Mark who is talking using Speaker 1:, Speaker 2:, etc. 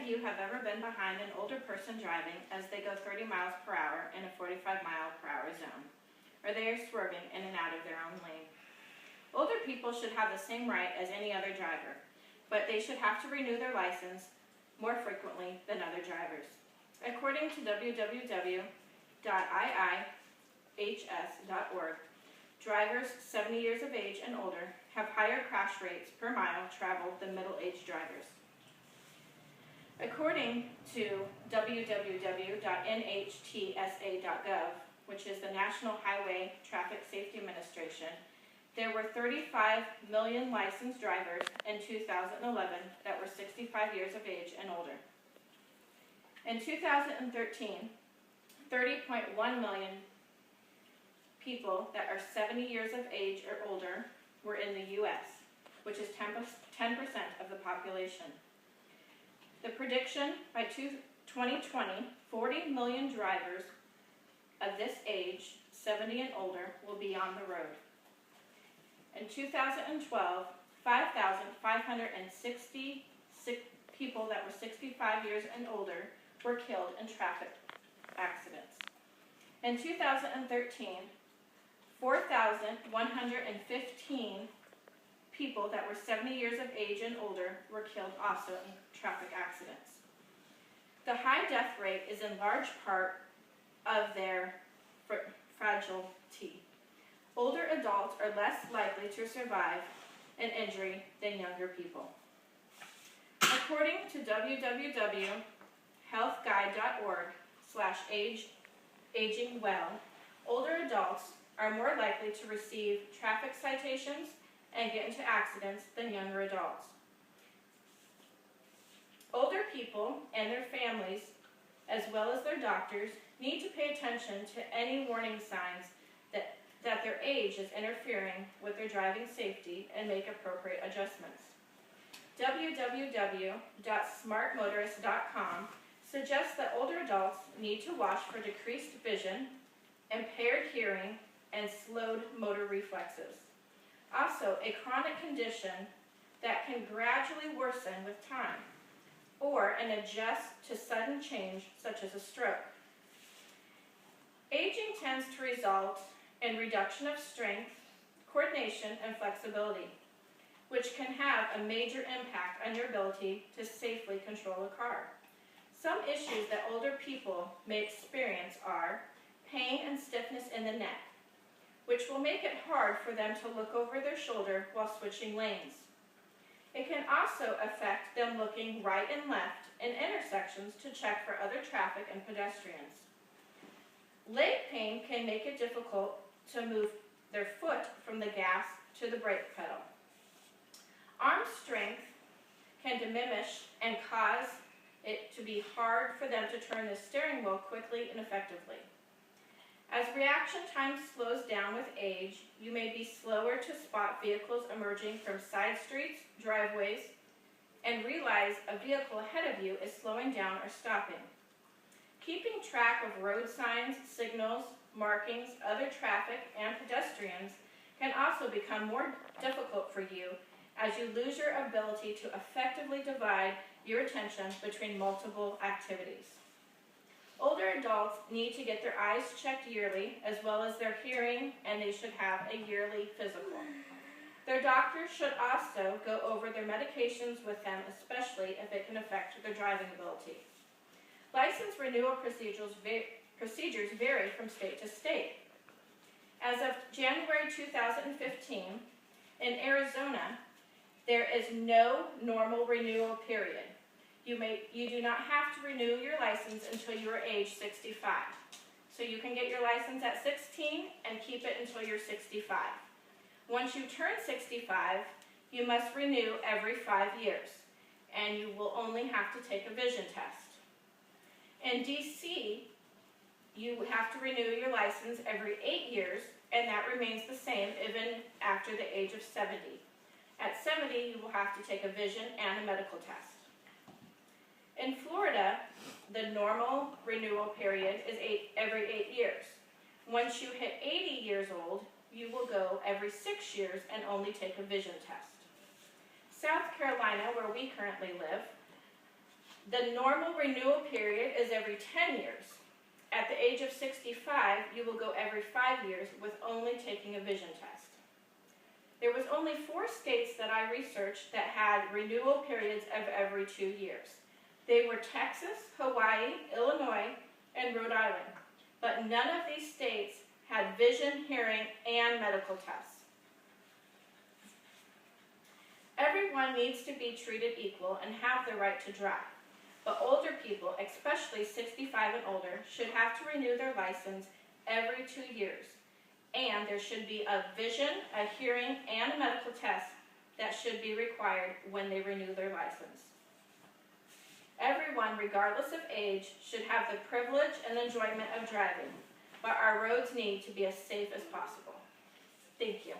Speaker 1: you have ever been behind an older person driving as they go 30 miles per hour in a 45-mile-per-hour zone, or they are swerving in and out of their own lane. Older people should have the same right as any other driver, but they should have to renew their license more frequently than other drivers. According to www.iihs.org, drivers 70 years of age and older have higher crash rates per mile traveled than middle-aged drivers. According to www.nhtsa.gov, which is the National Highway Traffic Safety Administration, there were 35 million licensed drivers in 2011 that were 65 years of age and older. In 2013, 30.1 million people that are 70 years of age or older were in the U.S., which is 10% of the population. The prediction by 2020, 40 million drivers of this age, 70 and older, will be on the road. In 2012, 5,566 people that were 65 years and older were killed in traffic accidents. In 2013, 4,115 people that were 70 years of age and older were killed also in traffic accidents. The high death rate is in large part of their fragility. Older adults are less likely to survive an injury than younger people. According to www.healthguide.org/agingwell, older adults are more likely to receive traffic citations and get into accidents than younger adults. Older people and their families, as well as their doctors, need to pay attention to any warning signs that their age is interfering with their driving safety and make appropriate adjustments. www.smartmotorist.com suggests that older adults need to watch for decreased vision, impaired hearing, and slowed motor reflexes. Also, a chronic condition that can gradually worsen with time, or an adjust to sudden change, such as a stroke. Aging tends to result in reduction of strength, coordination, and flexibility, which can have a major impact on your ability to safely control a car. Some issues that older people may experience are pain and stiffness in the neck, which will make it hard for them to look over their shoulder while switching lanes. It can also affect them looking right and left in intersections to check for other traffic and pedestrians. Leg pain can make it difficult to move their foot from the gas to the brake pedal. Arm strength can diminish and cause it to be hard for them to turn the steering wheel quickly and effectively. As reaction time slows down with age, you may be slower to spot vehicles emerging from side streets, driveways, and realize a vehicle ahead of you is slowing down or stopping. Keeping track of road signs, signals, markings, other traffic, and pedestrians can also become more difficult for you as you lose your ability to effectively divide your attention between multiple activities. Older adults need to get their eyes checked yearly, as well as their hearing, and they should have a yearly physical. Their doctors should also go over their medications with them, especially if it can affect their driving ability. License renewal procedures vary from state to state. As of January 2015, in Arizona, there is no normal renewal period. You do not have to renew your license until you are age 65. So you can get your license at 16 and keep it until you're 65. Once you turn 65, you must renew every 5 years, and you will only have to take a vision test. In DC, you have to renew your license every 8 years, and that remains the same even after the age of 70. At 70, you will have to take a vision and a medical test. In Florida, the normal renewal period is every 8 years. Once you hit 80 years old, you will go every 6 years and only take a vision test. South Carolina, where we currently live, The normal renewal period is every 10 years. At the age of 65, you will go every 5 years with only taking a vision test. There was only 4 states that I researched that had renewal periods of every 2 years. They were Texas, Hawaii, Illinois, and Rhode Island. But none of these states had vision, hearing, and medical tests. Everyone needs to be treated equal and have the right to drive. But older people, especially 65 and older, should have to renew their license every 2 years. And there should be a vision, a hearing, and a medical test that should be required when they renew their license. Everyone, regardless of age, should have the privilege and enjoyment of driving, but our roads need to be as safe as possible. Thank you.